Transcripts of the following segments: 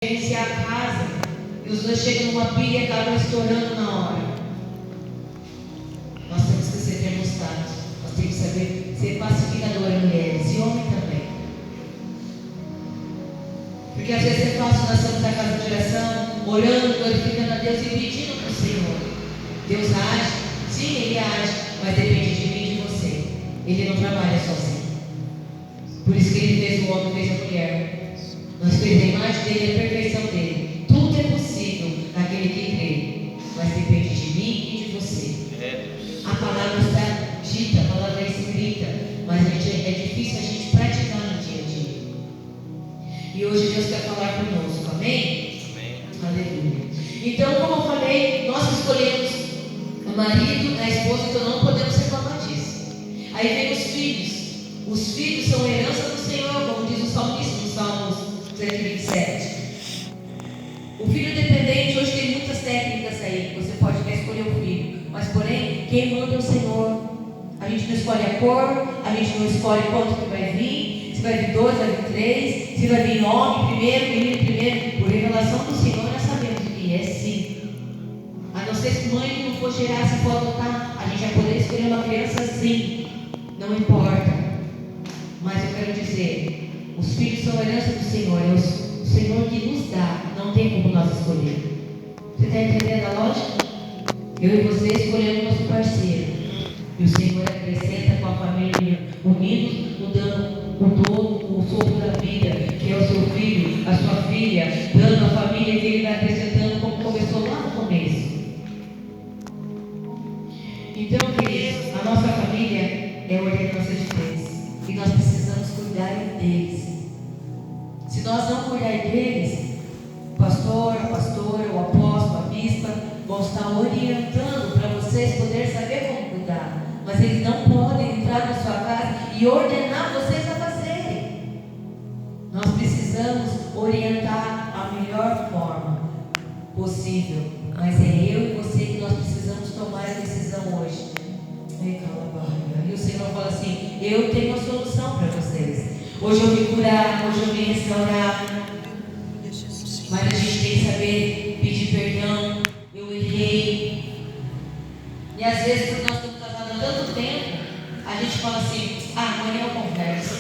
gerenciar a casa, e os dois chegam numa pilha e acabam estourando na hora. Nós temos que ser termostatos, nós temos que saber ser pacificadores, mulheres, e homem também. Porque às vezes é fácil nós estamos na casa de oração, orando, glorificando a Deus e pedindo para o Senhor. Deus age, sim, Ele age, mas depende de mim e de você. Ele não trabalha sozinho. Por isso que Ele fez o homem, fez a mulher. Nós fez a imagem dele, a perfeição dele. Tudo é possível naquele que crê, mas depende de mim e de você. A palavra está dita, a palavra é escrita, mas é difícil a gente praticar no dia a dia. E hoje Deus quer falar conosco, amém? Amém. Aleluia. Então, como eu falei, nós escolhemos o marido, a esposa, então não podemos reclamar disso. Aí vem os filhos. Os filhos são herança do Senhor, como diz o salmista no Salmos 127. O filho dependente, hoje tem muitas técnicas aí, você pode até escolher o filho, mas porém, quem manda é o Senhor. A gente não escolhe a cor, a gente não escolhe quanto que vai vir, se vai vir 2, vai vir 3, se vai vir homem primeiro, menino primeiro. Por revelação do Senhor, nós sabemos que é sim. A não ser que mãe que não for gerar, se for adotar, a gente vai poder escolher uma criança sim, não importa. Mas eu quero dizer, os filhos são herança do Senhor, é o Senhor que nos dá, não tem como nós escolher. Você está entendendo a lógica? Eu e você escolhemos nosso parceiro, e o Senhor acrescenta com a família, unidos, mudando o dom, o sopro da vida, que é o seu filho, a sua filha, dando a família que Ele vai acrescentando como começou lá no começo. Então, queridos, a nossa família é a ordenança de Deus. E nós precisamos cuidar deles. Se nós não cuidar deles, o pastor, a pastora, o apóstolo, a bispa vão estar orientando para vocês poderem saber como cuidar. Mas eles não podem entrar na sua casa e ordenar vocês a fazerem. Nós precisamos orientar a melhor forma possível. Mas é eu e você que nós precisamos tomar a decisão hoje. E o Senhor fala assim: eu tenho a solução para vocês. Hoje eu vim curar, hoje eu vim restaurar. Mas a gente tem que saber pedir perdão. Eu errei. E às vezes, por nós termos casado há tanto tempo, a gente fala assim: amanhã eu converso,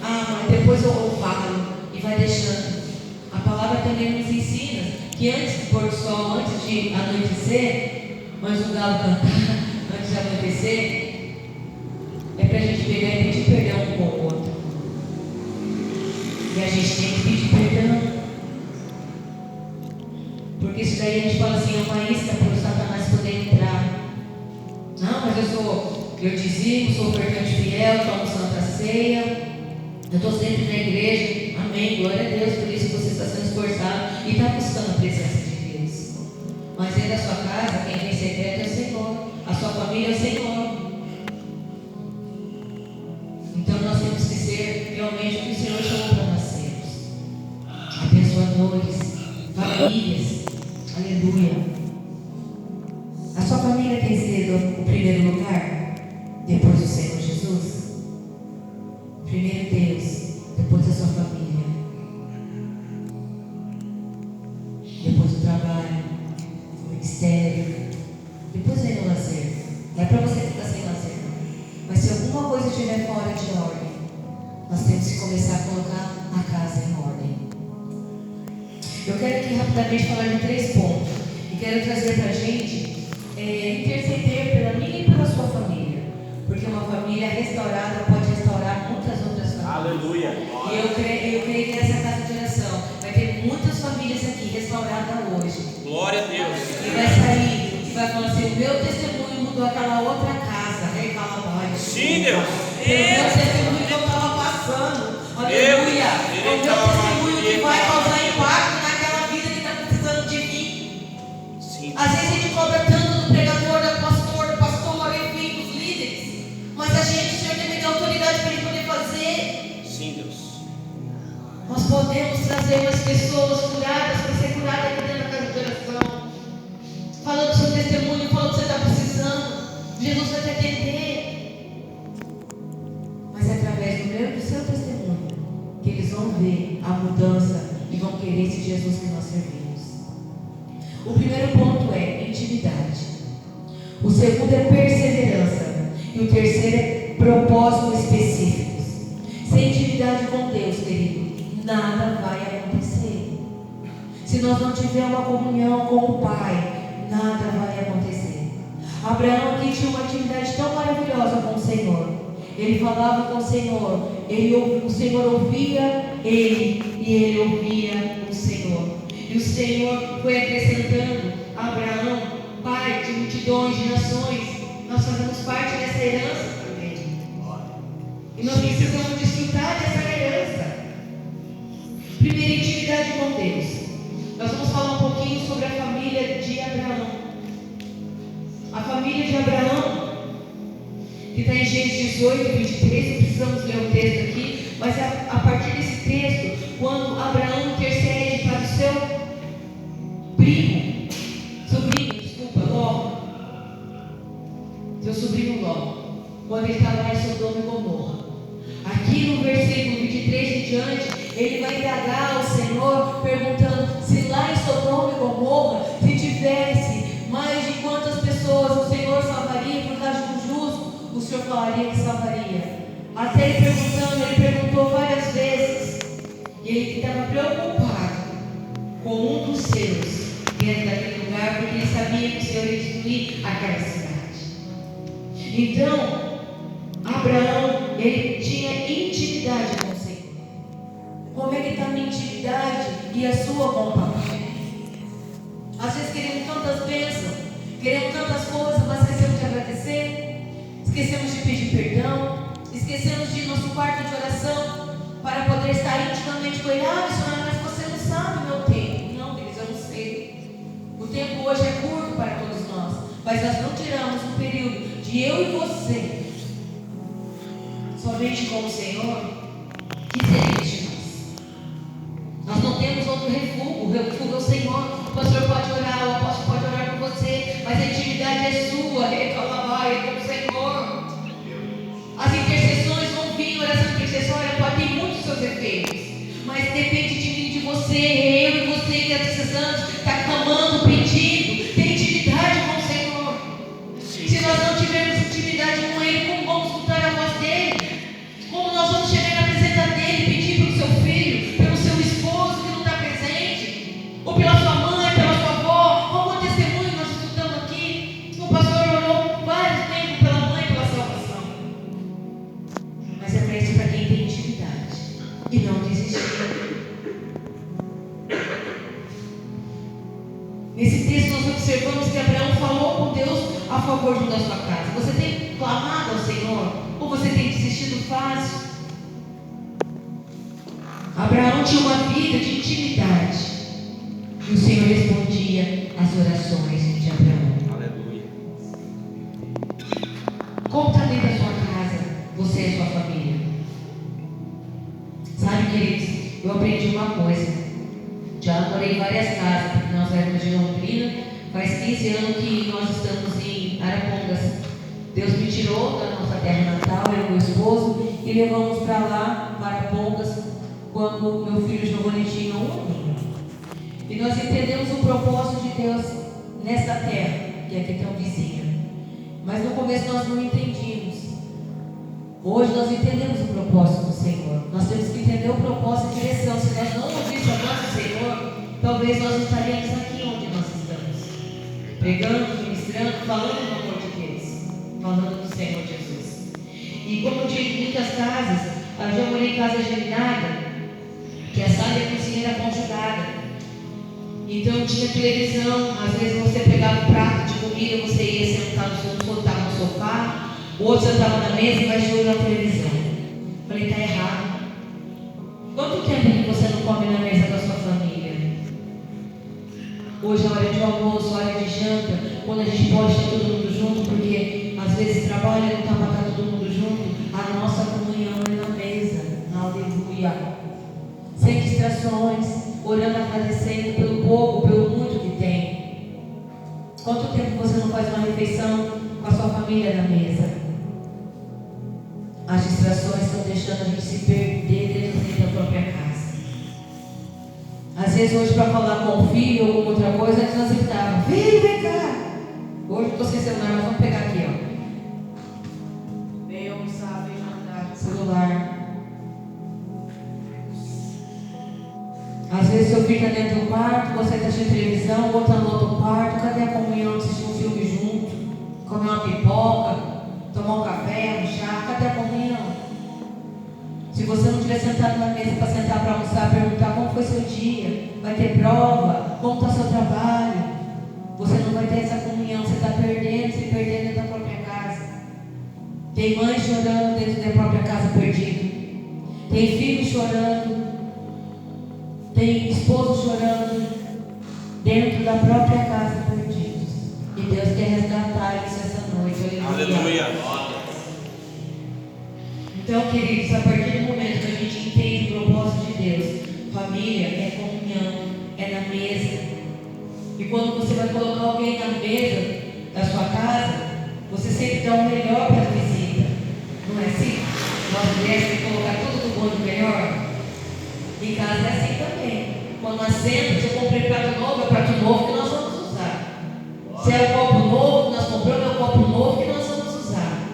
mas depois eu falo. E vai deixando. A palavra também nos ensina que antes do pôr do sol, antes de anoitecer, antes do galo cantar, antes de anoitecer, é para a gente pegar e pedir perdão um com o outro. E a gente tem que pedir perdão. Porque isso daí a gente fala assim, é uma isca para o Satanás poder entrar. Não, mas eu dizimo, sou ofertante fiel, tomo santa ceia, eu estou sempre na igreja. Amém, glória a Deus, por isso você está sendo esforçado e está buscando a presença de Deus. Mas dentro da sua casa, quem tem secreto é o Senhor. A sua família é o Senhor. Então nós temos que ser realmente o que o Senhor chamou para nós sermos. Abençoadores, famílias. Aleluia. A sua família tem sido o primeiro lugar? Depois do Senhor Jesus? Primeiro Deus, depois a sua família. Depois o trabalho, o ministério. Depois vem o lazer. Não é para você ficar sem lazer. Mas se alguma coisa estiver fora de ordem, nós temos que começar a colocar a casa em ordem. Eu quero aqui rapidamente falar de 3 pontos. E quero trazer para a gente interceder pela minha e pela sua família. Porque uma família restaurada pode restaurar muitas outras famílias. Aleluia. E eu creio que nessa casa de oração vai ter muitas famílias aqui restauradas hoje. Glória a Deus. E vai sair e vai falar assim: o meu testemunho mudou aquela outra casa. Sim, Deus. O meu testemunho que eu estava passando. Aleluia. O meu testemunho que vai causar impacto naquela vida que está precisando de mim. Sim. Às vezes a gente cobra tanto do pregador, do pastor, enfim, dos líderes. Mas a gente, o Senhor tem que ter autoridade para ele poder fazer. Sim, Deus. Nós podemos trazer umas pessoas curadas para ser curadas aqui dentro da casa de oração. Falando do seu testemunho, falando do que você está precisando. Jesus vai te atender. Mas é através do meu e do seu testemunho que eles vão ver a mudança e vão querer esse Jesus Deus que nós servimos. O primeiro ponto é intimidade. O segundo é perseverança. E o terceiro é propósitos específicos. Sem intimidade com Deus, querido, nada vai acontecer. Se nós não tivermos uma comunhão com o Pai, nada vai acontecer. Abraão aqui tinha uma intimidade tão maravilhosa com o Senhor. Ele falava com o Senhor, o Senhor ouvia ele e ele ouvia o Senhor. E o Senhor foi acrescentando a Abraão, pai de multidões, de nações. Nós fazemos parte dessa herança também. E nós precisamos desfrutar dessa herança. Primeira, intimidade com Deus. Nós vamos falar um pouquinho sobre a família de Abraão. A família de Abraão, que está em Gênesis 18, 23, não precisamos ler o texto aqui, mas a partir desse texto, quando Abraão intercede para o seu sobrinho, Ló, seu sobrinho Ló, quando ele está lá em Sodoma e Gomorra. Aqui no versículo 23 em diante, ele vai indagar ao Senhor, perguntando se lá em Sodoma e Gomorra, se tivesse mais de quantas pessoas o Senhor salvaria por causa do justo, o Senhor falaria que salvaria. Até ele perguntou várias vezes, e ele estava preocupado com um dos seus dentro daquele lugar, porque ele sabia que o Senhor ia destruir aquela cidade. Então, Abraão, ele tinha intimidade com o Senhor. Como é que está a minha intimidade e a sua com o papai? Às vezes queremos tantas bênçãos, queremos tantas coisas, mas esquecemos de agradecer, esquecemos de pedir perdão, esquecemos de ir no nosso quarto de oração para poder estar intimamente com Ele. Missionário, mas você não sabe o meu tempo. Não, queridos, eu não sei. O tempo hoje é curto para todos nós, mas nós não tiramos um período de eu e você somente com o Senhor, que seria de nós. Nós não temos outro refúgio. O refúgio é o Senhor. O pastor pode orar, o apóstolo pode orar por você, mas a intimidade é sua. Ele com o Senhor. As intercessões vão vir, a oração intercessória pode ter muitos seus efeitos, mas depende de mim, de você. Eu e você que há 16 anos está clamando, pedindo. Tem intimidade com o Senhor. Se nós não tivermos intimidade com Ele, como vamos escutar a voz dEle? Como nós vamos chegar na presença dEle e pedir pelo seu filho, pelo seu esposo que não está presente, ou pela sua mãe, pela sua avó? Como testemunho nós escutamos aqui, o pastor orou vários tempos pela mãe, pela salvação. Mas é para isso, para quem tem intimidade e não desistir. Nesse texto nós observamos que Abraão falou com Deus a favor da sua casa. Você tem clamado ao Senhor? Ou você tem desistido fácil? Abraão tinha uma vida de intimidade, e o Senhor respondia às orações de Abraão. Aleluia. Como está dentro da sua casa, você e a sua família? Sabe, queridos, eu aprendi uma coisa. Já morei em várias casas, porque nós éramos de Londrina. Faz 15 anos que nós estamos em Arapongas. Deus me tirou da nossa terra natal, eu e meu esposo, e levamos para lá, para Arapongas, quando meu filho Giovanni tinha 1 ano. E nós entendemos o propósito de Deus nesta terra, que aqui tem um vizinho. Mas no começo nós não entendíamos. Hoje nós entendemos o propósito do Senhor. Nós temos que entender o propósito e a direção. Se nós não ouvíssemos a voz do Senhor, talvez nós não estaríamos aqui onde nós estamos, pregando, ministrando, falando do amor de Deus, falando do Senhor Jesus. E como eu digo, muitas casas, eu já morei em casa geminada, que a sala e a cozinha era conjugada. Então tinha televisão, às vezes você pegava um prato de comida, você ia sentar no sofá, o outro sentava na mesa e vai de olho na televisão. Falei, está errado. Quanto tempo que você não come na mesa da sua família? Hoje é hora de almoço, hora de janta, quando a gente pode estar todo mundo junto, porque às vezes trabalha e não está para estar todo mundo junto. A nossa comunhão é na mesa. Aleluia. Sem distrações, orando, agradecendo pelo pouco, pelo muito que tem. Quanto tempo você não faz uma refeição com a sua família na mesa? As distrações estão deixando a gente se perder dentro da própria casa. Às vezes hoje para falar com o filho ou alguma outra coisa, antes nós gritávamos, vem cá. Hoje eu estou sem celular, nós vamos pegar aqui, ó. Vem almoçar, vem jantar, celular. Às vezes seu filho está dentro do quarto, você está assistindo televisão, o outro está no outro quarto, cadê a comunhão de assistir um filme junto? Comer uma pipoca, tomar um café, um chá, cadê a comunhão? Se você não estiver sentado na mesa para sentar para almoçar, perguntar como foi seu dia, vai ter prova, como está seu trabalho, você não vai ter essa comunhão, você está perdendo, se perdendo dentro da própria casa. Tem mãe chorando dentro da própria casa perdido, tem filho chorando, tem esposo chorando dentro da própria casa perdidos. E Deus quer resgatar isso essa noite. Aleluia. Então, queridos, a partir do momento que a gente entende o propósito de Deus, família é comunhão, é na mesa. E quando você vai colocar alguém na mesa da sua casa, você sempre dá o melhor para a visita. Não é assim? Nós mulheres temos que colocar tudo do bom e do melhor. Em casa é assim também. Quando nós sentamos, se eu comprei prato novo, é prato novo que nós vamos usar. Se é o copo novo que nós compramos, é o copo novo que nós vamos usar.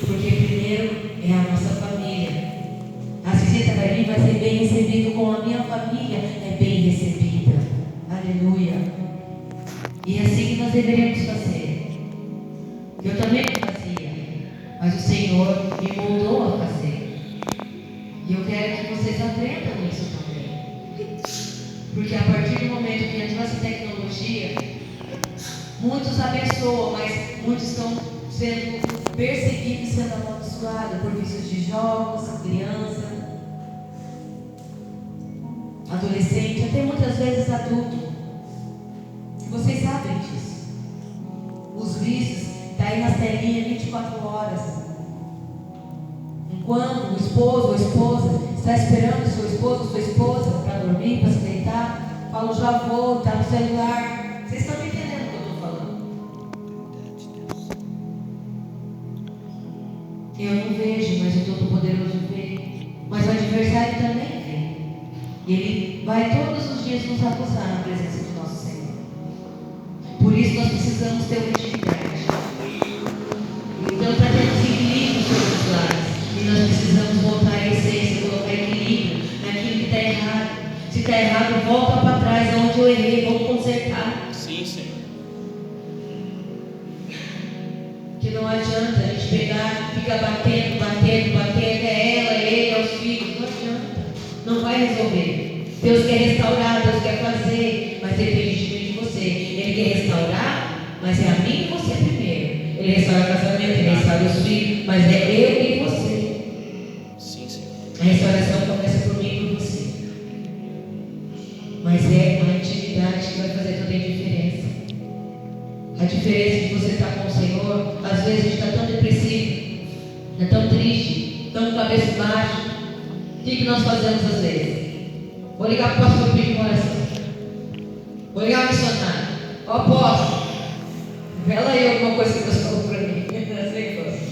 Porque primeiro é a nossa família. A visita vai vir, vai ser bem recebido, como a minha família é bem recebida. Aleluia. E é assim que nós deveremos fazer. Eu também não fazia, mas o Senhor me moldou a fazer. E eu quero que vocês aprendam isso também. Porque a partir do momento que entrou essa tecnologia, muitos abençoam, mas muitos estão sendo perseguidos e sendo amaldiçoados por vícios de jogos, criança, adolescente, até muitas vezes adulto. E vocês sabem disso. Os vícios estão aí nas telinhas 24 horas. Enquanto o esposo ou a esposa está esperando o seu esposo ou sua esposa para dormir, para se deitar, fala, já vou, está no celular. Vocês estão me entendendo o que eu estou falando? Eu não vejo, mas o Todo-Poderoso vê. Mas o adversário também vê. E ele vai todos os dias nos acusar na presença do nosso Senhor. Por isso nós precisamos ter uma intimidade. Então está tendo equilíbrio sobre os lares. E nós precisamos voltar à essência, colocar equilíbrio naquilo que está errado. Se está errado, volta para trás, onde eu errei, vamos consertar. Sim, Senhor. Que não adianta a gente pegar, ficar batendo, é ela, é ele, é os filhos. Não adianta. Não vai resolver. Deus quer restaurar, Deus quer fazer, mas depende de mim e de você. Ele quer restaurar, mas é a mim e você primeiro. Ele restaura o casamento, ele restaura os filhos, mas é eu e você. Sim, Senhor. A restauração começa por mim e por você. Mas é a intimidade que vai fazer toda a diferença. A diferença de você estar com o Senhor, às vezes a gente está tão depressivo, é tão triste, tão cabeça baixa. O que nós fazemos às vezes? Vou ligar para o pastor pedir oração. Vou ligar ao missionário. Ó, apóstolo, revela aí alguma coisa que Deus falou para mim. Eu sei que fosse.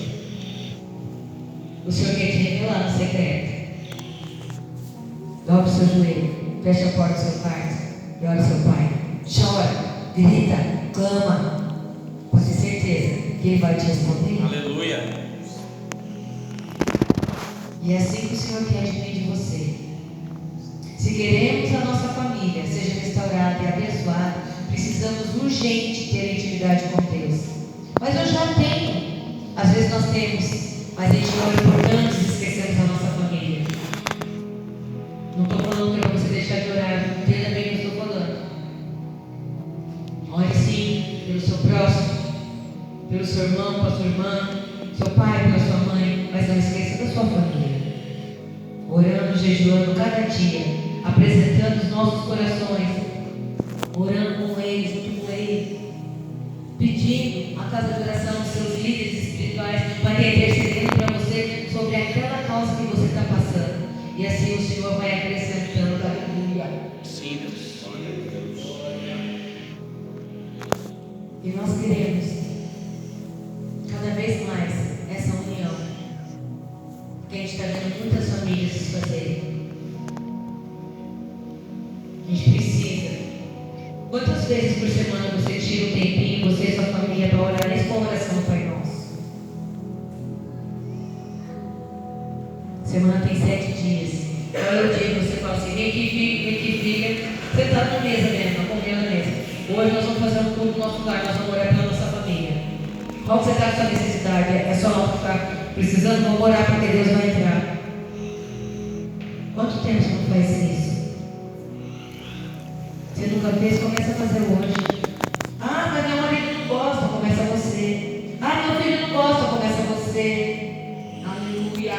O Senhor quer te revelar no secreto. Dobra o seu joelho, fecha a porta do seu quarto e ora ao seu pai. Chora, grita, clama. Pode ter certeza que Ele vai te responder. Aleluia. E é assim que o Senhor quer de mim e de você. Se queremos a nossa família seja restaurada e abençoada, precisamos urgente ter intimidade com Deus. Mas eu já tenho. Às vezes nós temos, mas a gente ora por tantos e esquecemos a nossa família. Não estou falando para você deixar de orar, entenda bem o que eu estou falando. Ore sim pelo seu próximo, pelo seu irmão, pela sua irmã, seu pai, pela sua mãe, mas não esqueça da sua família. Orando, jejuando cada dia, apresentando os nossos corações, orando com eles, junto com eles, pedindo a casa de oração dos seus líderes espirituais para que intercedendo para você sobre aquela causa que você está passando. E assim o Senhor vai acrescentando, aleluia. Sim, Deus. E nós queremos cada vez mais essa união. Porque a gente está vendo muitas famílias se fazerem. A gente precisa Quantas vezes por semana você tira um tempinho, você e sua família, para orar nesse com oração, Pai Nosso? Semana tem 7 dias. Qual é o dia que você fala assim, vem aqui, filha, sentado na mesa mesmo, comendo na mesa. Hoje nós vamos fazer um culto no nosso lar, nós vamos orar pela nossa família. Qual que você está com a sua necessidade? É só algo que está precisando? Vamos orar porque Deus vai entrar. Quanto tempo você não faz isso? Você nunca fez? Começa a fazer hoje. Ah, mas meu marido não gosta, começa você. Ah, meu filho não gosta, começa você. Aleluia.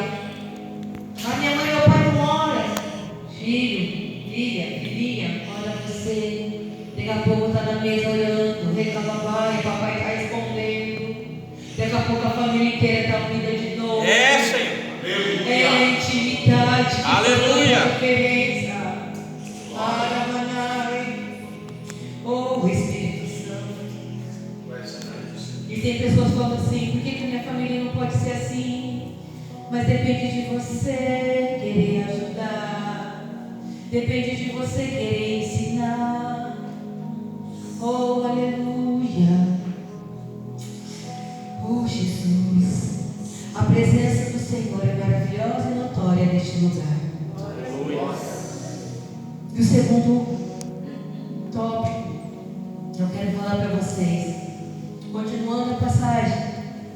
Ah, minha mãe e meu pai não oram. Filho, filhinha, ora você. Daqui a pouco está na mesa orando. Reclama, papai está respondendo. Daqui a pouco a família inteira está unida de novo. É, Senhor. É a intimidade que Aleluia. faz a diferença. Oh, Espírito Santo. E tem pessoas que falam assim, por que minha família não pode ser assim? Mas depende de você querer ajudar. Depende de você querer ensinar. Oh, aleluia. Oh, Jesus. A presença do Senhor é maravilhosa e notória neste lugar. E o segundo tópico, eu quero falar para vocês, continuando a passagem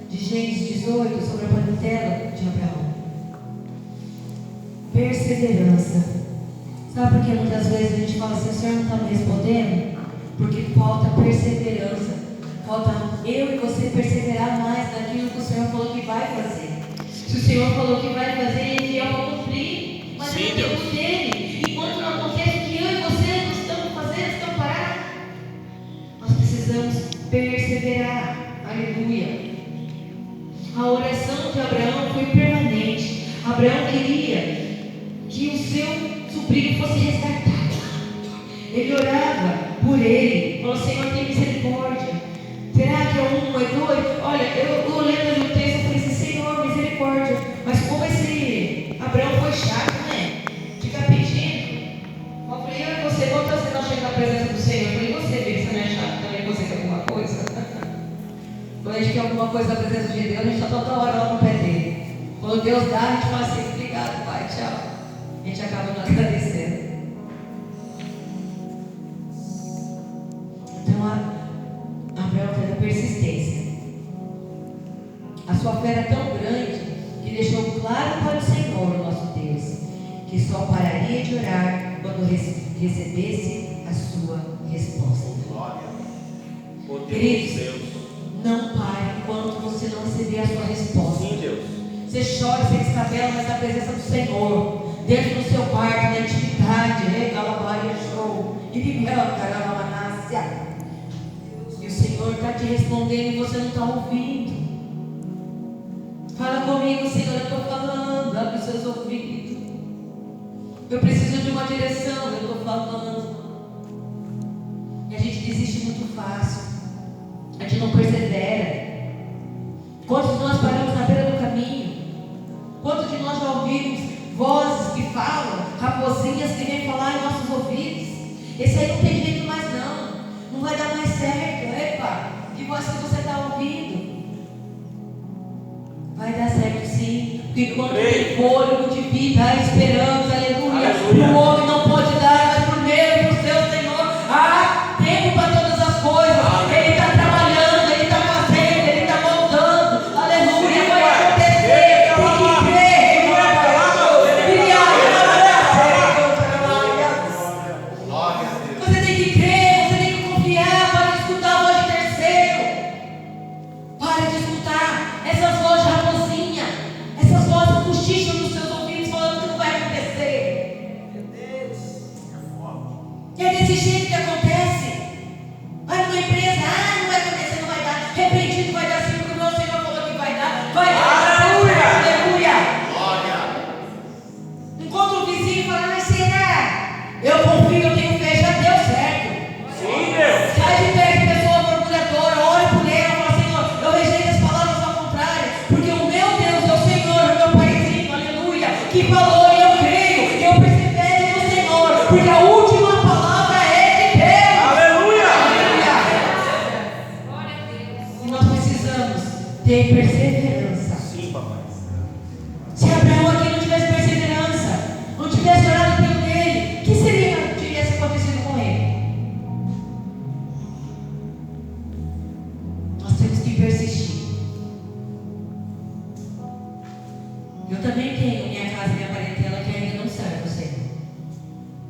de Gênesis 18 sobre a parentela de Abraão. Perseverança. Sabe por que muitas vezes a gente fala assim, o Senhor não está me respondendo? Porque falta perseverança. Falta eu e você perseverar mais naquilo que o Senhor falou que vai fazer. Se o Senhor falou que vai fazer, Ele é para cumprir. Mas é o tempo dele. Enquanto não acontece o que eu e você não estamos fazendo, estamos parados, nós precisamos perseverar. Aleluia. A oração de Abraão foi permanente. Abraão queria que o seu sobrinho fosse resgatado. Ele orava por ele. Falou, Senhor, tem misericórdia. Será que é 1, é 2? Olha, eu lendo o texto, eu falei assim, Senhor, misericórdia. Mas como esse Abraão foi chato, né? Fica pedindo. Eu falei, eu e você, quantas vezes nós chegamos na presença do Senhor? Eu falei, você vê que você não é chato também, você quer alguma coisa? Quando a gente quer alguma coisa na presença de Deus, a gente está toda hora lá no pé dele. Quando Deus dá, a gente fala assim, obrigado, Pai, tchau. A gente acaba não agradecendo. Então, Abraão teve a persistência. A sua fé era tão grande que deixou claro para o Senhor, o nosso Deus, que só pararia de orar quando recebesse a sua resposta. Queridos, não pare enquanto você não receber a sua resposta. Sim, Deus. Você chora, você descabela, mas na presença do Senhor, dentro do seu quarto, na intimidade, e o Senhor está te respondendo e você não está ouvindo. Fala comigo, Senhor, eu estou falando, abre os seus ouvidos. Eu preciso de uma direção, eu estou falando. E a gente desiste muito fácil. A gente não persevera. Quantos de nós paramos na beira do caminho? Quantos de nós já ouvimos vozes que falam, raposinhas que vêm falar em nossos ouvidos? Esse aí não tem jeito mais não. Não vai dar mais certo. Epa, que voz que você está ouvindo? Vai dar certo sim. Porque quando tem fôlego de vida, há esperança, aleluia. O homem não pode dar, mas por meio do seu Senhor há tempo para todas as coisas. Ele está trabalhando, Ele está fazendo, Ele está moldando. Aleluia, vai acontecer. Tem que crer. Você tem que crer, você tem que confiar. Para de escutar a voz de terceiro. Para de escutar essas vozes de raposinha, essas vozes que cochicham nos seus ouvidos falando que não vai acontecer. Meu Deus. E é desse jeito que acontece. Vai numa empresa, não vai acontecer, não vai dar. Repreendido vai dar sim, porque o meu Senhor falou que vai dar. Vai dar. Aleluia. Encontra o vizinho e fala, mas será? Eu confio, eu tenho fé, já deu certo. ter perseverança. Sim, papai. Se Abraão aqui não tivesse perseverança, não tivesse orado pelo dele, o que teria acontecido com ele? Nós temos que persistir. Eu também tenho minha casa e minha parentela que ainda não serve ao Senhor.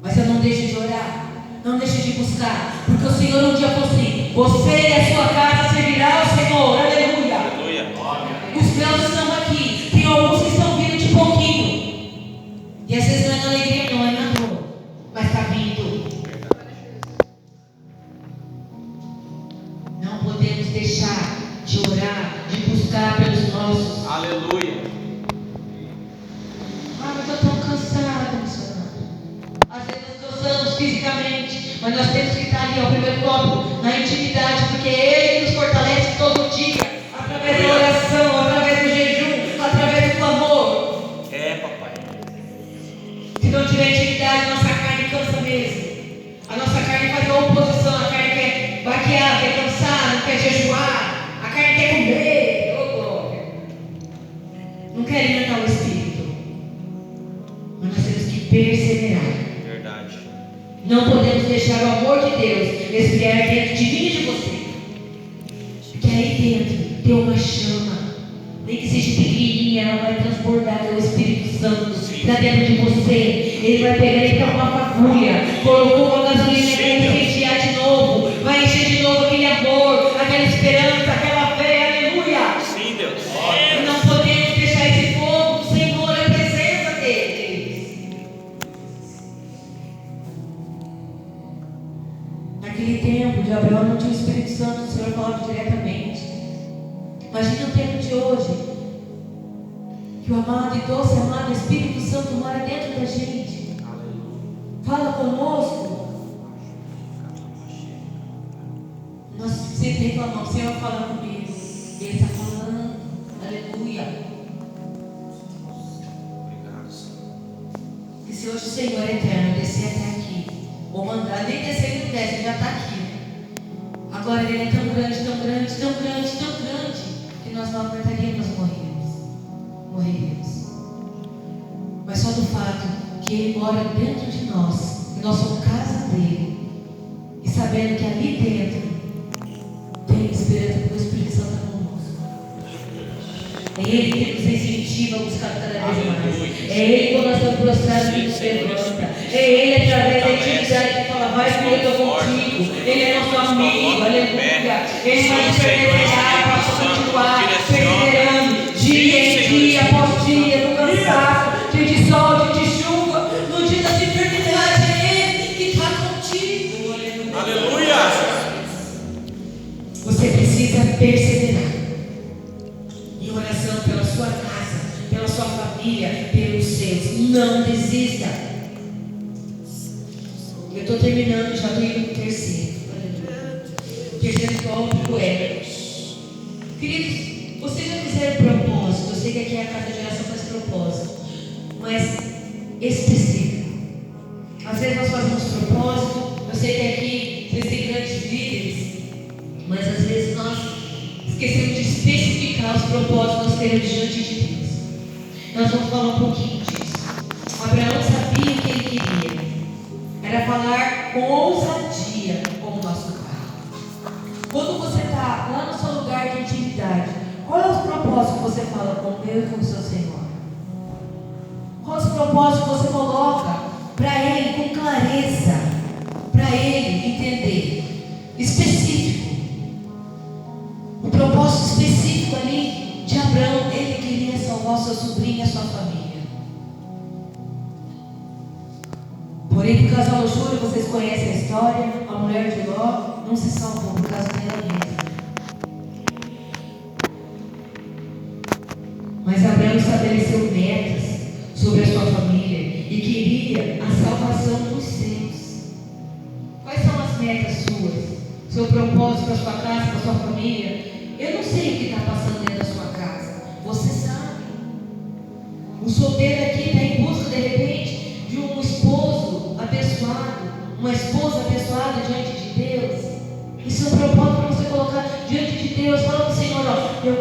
Mas eu não deixo de orar, não deixo de buscar, porque o Senhor um dia falou assim: você e a sua casa servirá ao Senhor. Aleluia. Aleluia. Os meus estão aqui. Tem alguns que estão vindo de pouquinho. E às vezes não é na alegria, não é na dor, mas está vindo. Não podemos deixar de orar, de buscar pelos nossos. Aleluia. Ah, mas eu estou cansada, missionário. Às vezes nós cansamos fisicamente, mas nós temos que estar ali, ao primeiro tópico, na intimidade, porque Ele nos fortalece todo dia, através da oração, através do jejum, através do clamor. É, papai. Se não tiver intimidade, nossa carne cansa mesmo. A nossa carne faz a oposição, a carne quer vaquear, quer cansar, não quer jejuar, a carne quer comer. Oh, glória. Não quer alimentar o Espírito. Mas nós temos que perseverar. Verdade. Não podemos deixar o amor de Deus esfriar dentro de mim e de você. Porque aí dentro tem uma chama. Nem que seja pequenininha, ela vai transbordar o Espírito Santo para dentro de você. Ele vai pegar ele para uma fagulha, colocou uma gasolina e vai incendiar de novo. Vai encher de novo aquele amor, aquela esperança, aquela fé. Aleluia. Sim, Deus. E não podemos deixar esse fogo do Senhor, a presença dele. Naquele tempo de Abraão não tinha o Espírito Santo, o Senhor falava diretamente. Imagina o tempo de hoje, que o amado e doce amado Espírito Santo mora dentro da gente. Fala conosco. Nós sempre reclamamos: o Senhor fala comigo. Ele está falando. Aleluia. Obrigado, Senhor. E se hoje o Senhor eterno descer até aqui, ou mandar, nem descer, ele não desce, ele já está aqui. Agora ele é tão grande, tão grande, tão grande, tão grande, que nós não aguentaríamos, morreríamos. Mas só do fato que ele mora dentro de nós, e nós somos casa dele, e sabendo que ali dentro tem esperança, porque o Espírito Santo está conosco. É Ele que nos incentiva a buscar cada vez mais. É Ele, quando nós estamos prostrados, que nos levanta. É Ele, através da intimidade, que fala: vai comigo, eu estou contigo. Ele é nosso amigo, aleluia. Ele vai nos perseverar para continuar perseverando, dia em dia, após dia, no cansaço, dia de sol, dia de chuva, no dia das enfermidades. É Ele que está contigo, Aleluia. Você precisa perseverar em oração pela sua casa, pela sua família, pelos seus. Não desista. Eu estou terminando, já estou indo para o terceiro. O terceiro tópico é: queridos, vocês já fizeram propósito? Eu sei que aqui a casa de oração faz propósito, mas específico. Às vezes nós fazemos propósito. Eu sei que aqui vocês têm grandes líderes, mas às vezes nós esquecemos de especificar os propósitos que nós temos diante de Deus. Nós vamos falar um pouquinho disso. Abraão sabia o que ele queria. Era falar com ousadia com o nosso Pai. Quando você está lá no seu lugar de intimidade, qual é o propósito que você fala com o meu e com o seu Senhor? Qual é o propósito que você coloca para Ele com clareza, para Ele entender? Específico. O propósito específico ali de Abraão, ele queria salvar o seu sobrinho e a sua família. Porém, por causa da luxúria, vocês conhecem a história, a mulher de Ló não se salvou por causa dela mesma. Mas Abraão estabeleceu metas sobre a sua família e queria a salvação dos seus. Quais são as metas suas? Seu propósito para a sua casa, para a sua família? Eu não sei o que está passando dentro da sua casa. Você sabe. O solteiro aqui está em busca, de repente, de um esposo abençoado, uma esposa abençoada diante de Deus. Isso é um propósito para você colocar diante de Deus. Fala para o Senhor: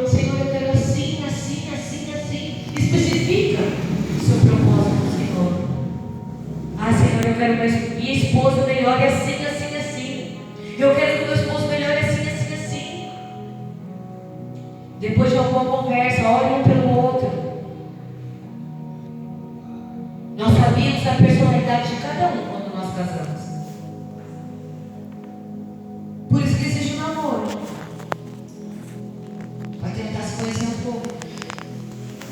Senhor, eu quero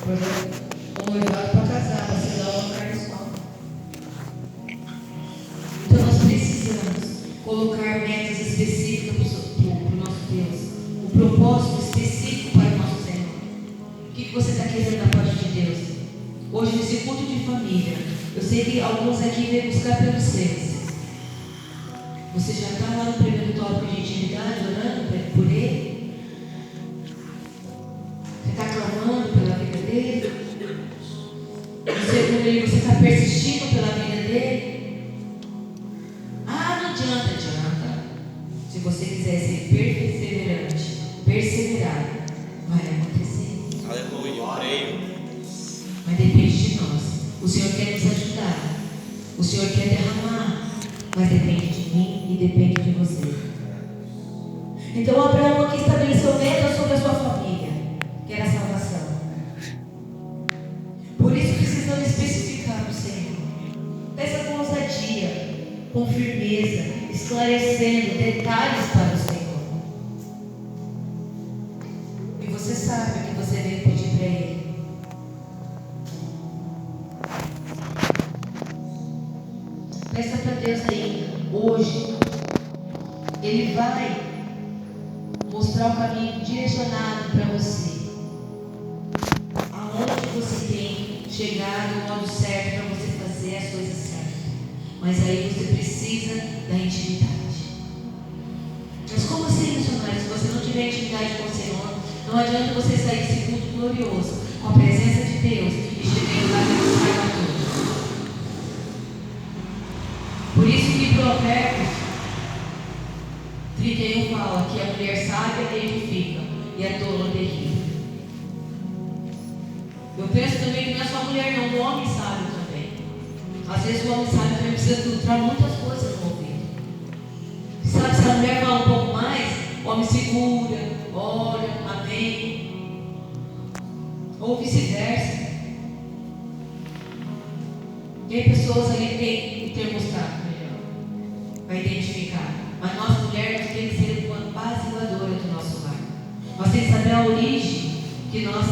O noivado para casar, você dá uma carne só. Então nós precisamos colocar metas específicas para o nosso Deus. O propósito específico para o nosso Senhor. O que você está querendo da parte de Deus? Hoje, nesse culto de família, eu sei que alguns aqui vêm buscar pelos seus. Você já está lá no primeiro tópico de intimidade, orando por ele? Você está clamando pela vida dele? No segundo, você está persistindo pela vida dele? Ah, não adianta. Se você quiser ser perseverar, vai acontecer. Aleluia, eu creio. Mas depende de nós. O Senhor quer nos ajudar. O Senhor quer derramar. Mas depende de mim e depende de você. Então Abraão aqui estabeleceu metas sobre a sua família, que era a salvação. Por isso precisamos especificar o Senhor. Peça com ousadia, com firmeza, esclarecendo detalhes para o Senhor. E você sabe o que você deve pedir para Ele. Peça para Deus ainda, hoje. Ele vai mostrar o caminho direcionado para você. Aonde você tem chegado, o modo certo para você fazer as coisas certas. Mas aí você precisa da intimidade. Mas como assim, missionário? Se você não tiver intimidade com o Senhor, não adianta você sair desse culto glorioso, com a presença de Deus, e chegar lá e Deus saiba tudo. Por isso que Provérbios 31 fala que a mulher sábia edifica e a tola derriba. Eu penso também que não é só a mulher não, o homem sábio também. Às vezes o homem sábio também precisa filtrar muitas coisas no ouvido. Sabe, se a mulher fala um pouco mais, o homem segura, ora, amém. Ou vice-versa. Tem pessoas ali que tem o termostato melhor, vai identificar. Mas nós mulheres temos que ser uma apaziguadora do nosso lar. Nós temos que saber a origem que nós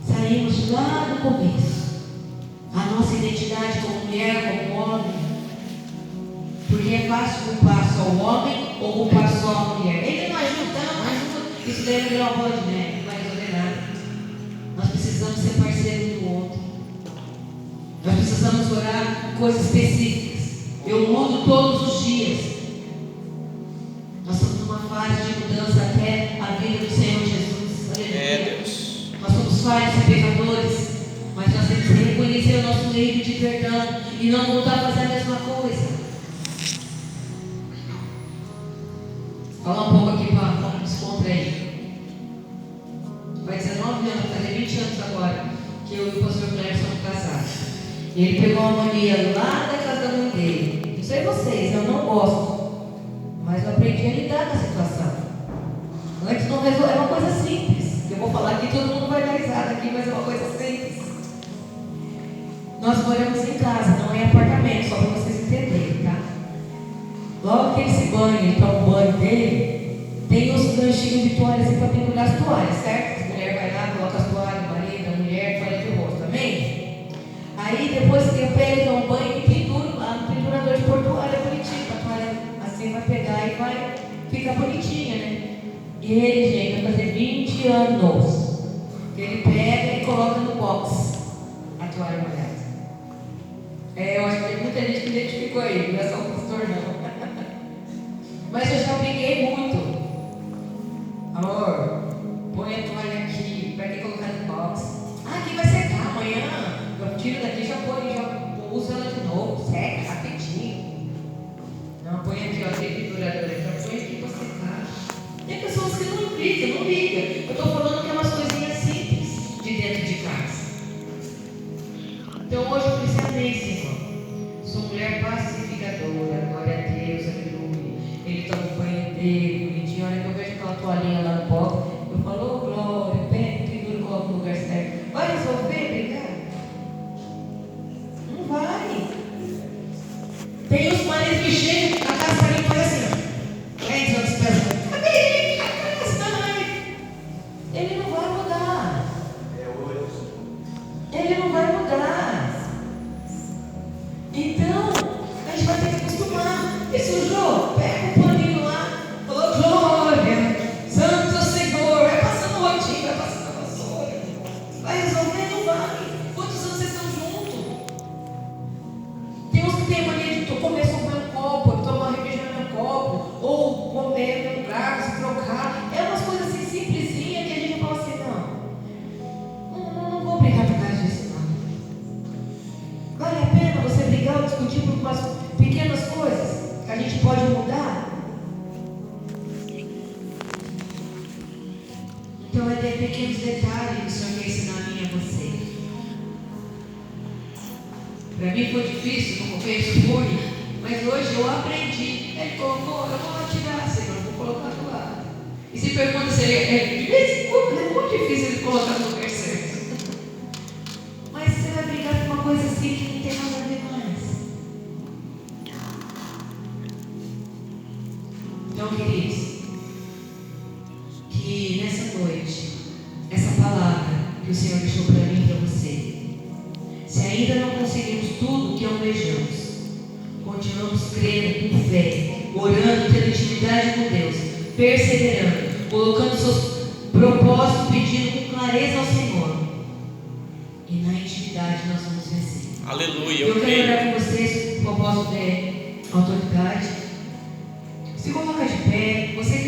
saímos lá no começo. A nossa identidade como mulher, como homem. Porque é fácil culpar só o homem ou culpar só a mulher. Ele não ajuda, não ajuda. Isso deve virar uma bola de neve, não vai resolver nada. Nós precisamos ser parceiros do outro. Nós precisamos orar por coisas específicas. Eu mudo todos os dias. Nós estamos numa fase de mudança até a vida do Senhor Jesus. Aleluia. Deus. Nós somos falhos e pecadores, mas nós temos que reconhecer o nosso erro de perdão e não voltar a fazer a mesma coisa. Fala um pouco aqui para descontrair. Vai 19 anos, vai fazer 20 anos agora que eu e o pastor Cléber somos casados. E ele pegou uma mania lá da casa da mãe dele. Não sei vocês, eu não gosto, mas eu aprendi a lidar com a situação. Antes não resolveu, é uma coisa simples. Eu vou falar aqui, todo mundo vai dar risada aqui, mas é uma coisa simples. Nós moramos em casa, não é apartamento, só para vocês entenderem, tá? Logo que ele se banha, ele toma o banho dele, tem os ganchinhos de toalhas para pendurar as toalhas, certo? A mulher vai lá, coloca as toalhas, o marido, a mulher, toalha de rosto, amém? Aí depois que eu pego, dou um banho e penduro lá no pendurador de pôr toalha bonitinho, a toalha assim vai pegar e vai ficar bonitinha, né? E ele, gente, vai fazer 20 anos. Ele pega e coloca no box a toalha molhada. Eu acho que tem muita gente que identificou aí, não é só o pastor não. Mas eu já peguei muito. Amor, põe a toalha aqui, vai ter que colocar no box. Ah, aqui vai secar amanhã. Eu tiro daqui, já põe, já uso ela de novo, seca rapidinho. Não, põe aqui, ó, tem pendurador aqui, já põe aqui para secar. Tem pessoas que não ligam, não ligam. Eu estou falando que é umas coisinhas simples de dentro de casa. Então hoje eu preciso amei, Senhor. Sou mulher pacificadora, glória a Deus, aleluia. Ele toma o banho dele, bonitinho. A hora que eu vejo aquela toalhinha lá no box, eu falo, oh, glória, pendura, coloca no lugar certo. Vai resolver, brigar? Não vai. Tem os maridos que chegam, a casa está limpa assim, ó. Entra outros pensando, cadê ele? Ele não vai mudar. Então é ter pequenos detalhes que o Senhor quer ensinar a mim e a você. Para mim foi difícil no começo, mas hoje eu aprendi. Ele colocou, eu vou tirar, Senhor, vou colocar do lado. E se pergunta se ele de vez em quando é muito difícil ele colocar no lugar certo. Mas você vai brigar com uma coisa assim que não tem nada a ver mais. Então, queridos, que nessa noite, essa palavra que o Senhor deixou para mim e para você, se ainda não conseguimos tudo que almejamos, continuamos crendo com fé, orando, tendo intimidade com Deus, perseverando, colocando seus propósitos, pedindo com clareza ao Senhor. E na intimidade nós vamos vencer. Aleluia. Eu quero orar com vocês, com o propósito de autoridade. Se coloca de pé, você que